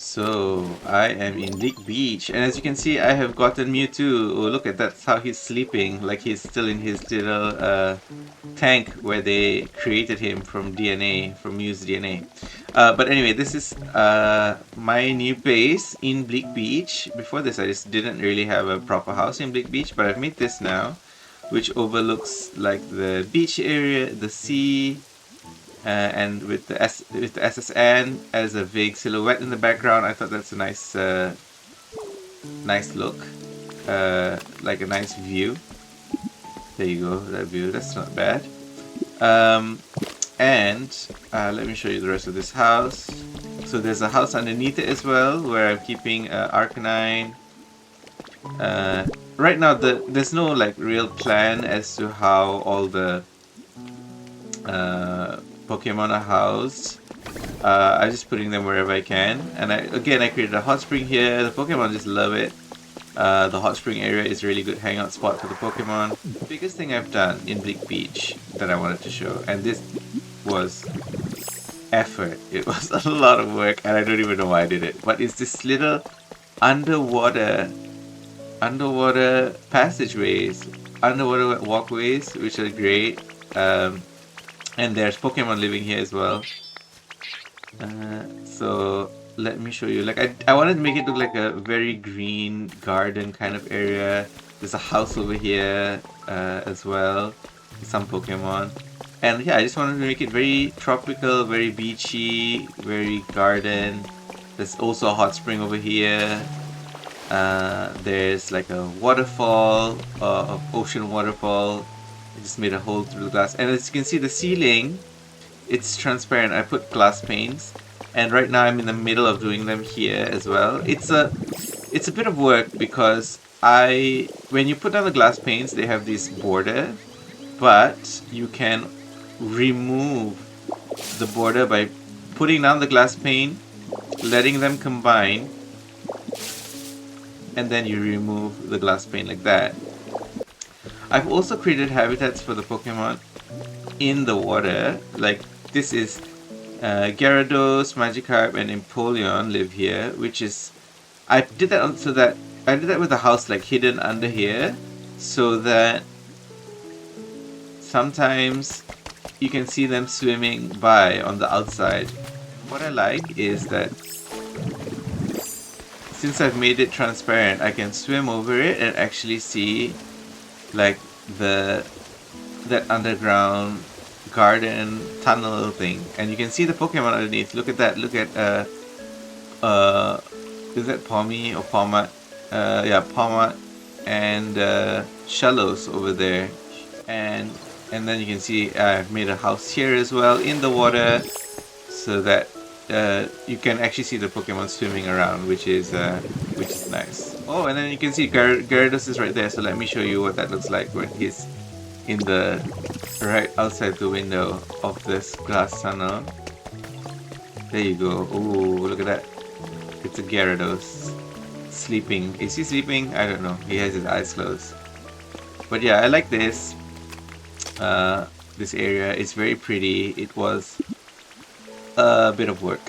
So, I am in Bleak Beach, and as you can see, I have gotten Mewtwo. Oh, look at that, that's how he's sleeping, like he's still in his little tank where they created him from DNA, from Mew's DNA. But anyway, this is my new base in Bleak Beach. Before this, I just didn't really have a proper house in Bleak Beach, but I've made this now, which overlooks like the beach area, the sea, and with the SSN as a vague silhouette in the background. I thought that's a nice nice look, like a nice view. There you go, that view, that's not bad. And let me show you the rest of this house. So there's a house underneath it as well, where I'm keeping Arcanine. Right now, there's no like real plan as to how all the Pokemon are housed. I'm just putting them wherever I can. And I created a hot spring here. The Pokemon just love it. The hot spring area is a really good hangout spot for the Pokemon. The biggest thing I've done in Bleak Beach that I wanted to show, and this was effort. It was a lot of work, and I don't even know why I did it. But it's this little underwater passageways, underwater walkways, which are great. And there's Pokemon living here as well. So let me show you. Like I wanted to make it look like a very green garden kind of area. There's a house over here as well. Some Pokemon. And yeah, I just wanted to make it very tropical, very beachy, very garden. There's also a hot spring over here. There's like a waterfall, ocean waterfall. I just made a hole through the glass. And as you can see, the ceiling, it's transparent. I put glass panes. And right now I'm in the middle of doing them here as well. It's a bit of work because when you put down the glass panes, they have this border, but you can remove the border by putting down the glass pane, letting them combine, and then you remove the glass pane like that. I've also created habitats for the Pokemon in the water. Like this is Gyarados, Magikarp, and Empoleon live here, which is I did that with the house like hidden under here, so that sometimes you can see them swimming by on the outside. What I like is that since I've made it transparent, I can swim over it and actually see like that underground garden tunnel thing, and you can see the Pokemon underneath. Look at that. Look at is that Pommy or Pommat? Yeah, Pommat and Shallows over there, and then you can see I've made a house here as well in the water, so that you can actually see the Pokemon swimming around, which is nice. Oh, and then you can see Gyarados is right there. So let me show you what that looks like when he's in the right outside the window of this glass tunnel. There you go. Ooh, look at that. It's a Gyarados sleeping. Is he sleeping? I don't know. He has his eyes closed. But yeah, I like this. This area is very pretty. It was a bit of work.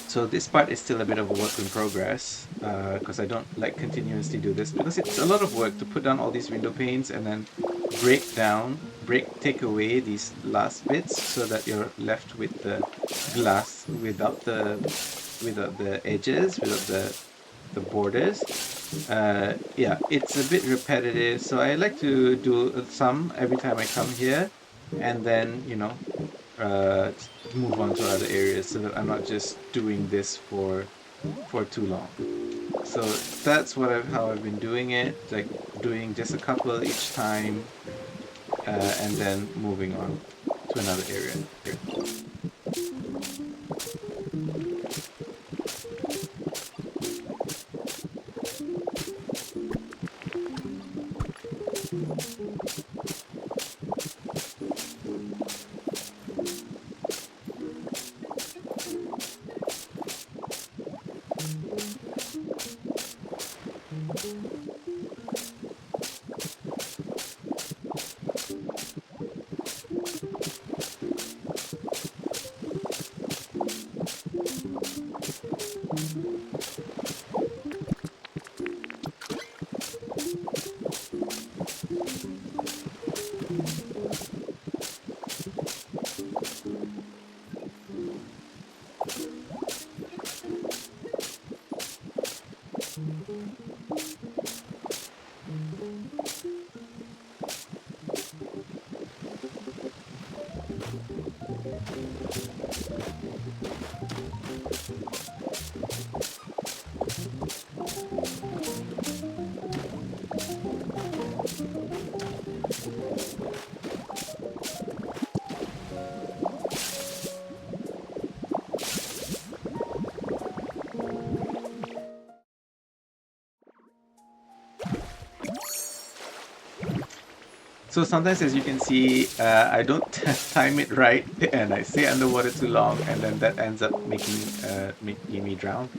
So this part is still a bit of a work in progress, because I don't like continuously do this, because it's a lot of work to put down all these window panes and then take away these last bits so that you're left with the glass without the edges, without the borders. Yeah, it's a bit repetitive, so I like to do some every time I come here. and then move on to other areas so that I'm not just doing this for too long. So that's how I've been doing it, like doing just a couple each time, and then moving on to another area. So sometimes, as you can see, I don't time it right, and I stay underwater too long, and then that ends up making me drown.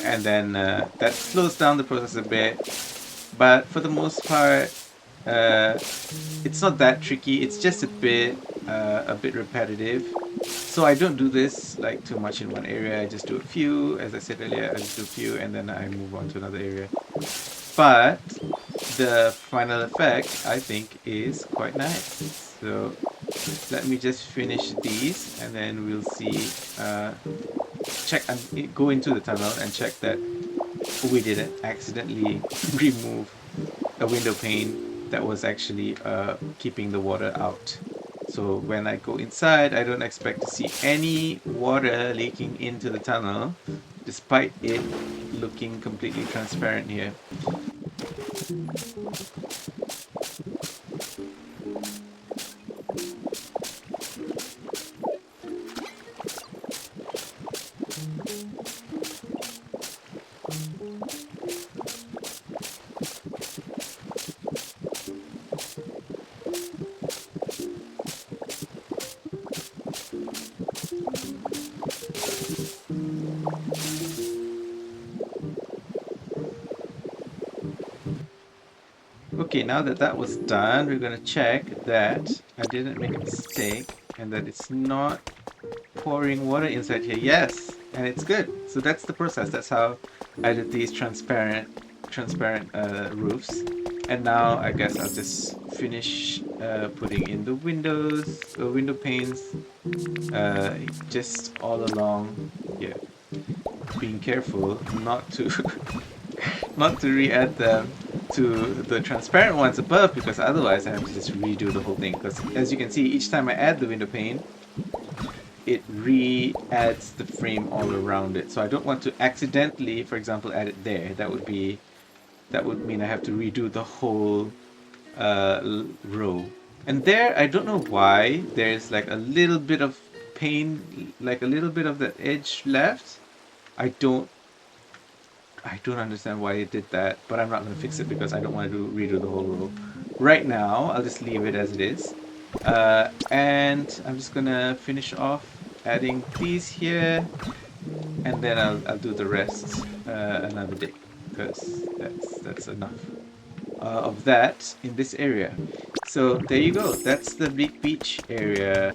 And then that slows down the process a bit. But for the most part, uh, it's not that tricky. It's just a bit repetitive. So I don't do this like too much in one area. I just do a few. As I said earlier, I just do a few, and then I move on to another area. But the final effect, I think, is quite nice. So let me just finish these, and then we'll see. Check and go into the tunnel and check that we didn't accidentally remove a window pane that was actually keeping the water out. So when I go inside, I don't expect to see any water leaking into the tunnel, despite it looking completely transparent here. Okay, now that that was done, we're going to check that I didn't make a mistake and that it's not pouring water inside here. Yes, and it's good. So that's the process. That's how I did these transparent roofs. And now I guess I'll just finish putting in the window panes, just all along here. Being careful not to not to re-add them to the transparent ones above, because otherwise I have to just redo the whole thing. Because as you can see, each time I add the window pane, it re-adds the frame all around it. So I don't want to accidentally, for example, add it there. That would mean I have to redo the whole row. And there, I don't know why, there's like a little bit of pane, like a little bit of that edge left. I don't understand why it did that, but I'm not going to fix it because I don't want to redo the whole row. Right now, I'll just leave it as it is. And I'm just going to finish off adding these here, and then I'll do the rest another day, because that's enough of that in this area. So there you go. That's the Bleak Beach area.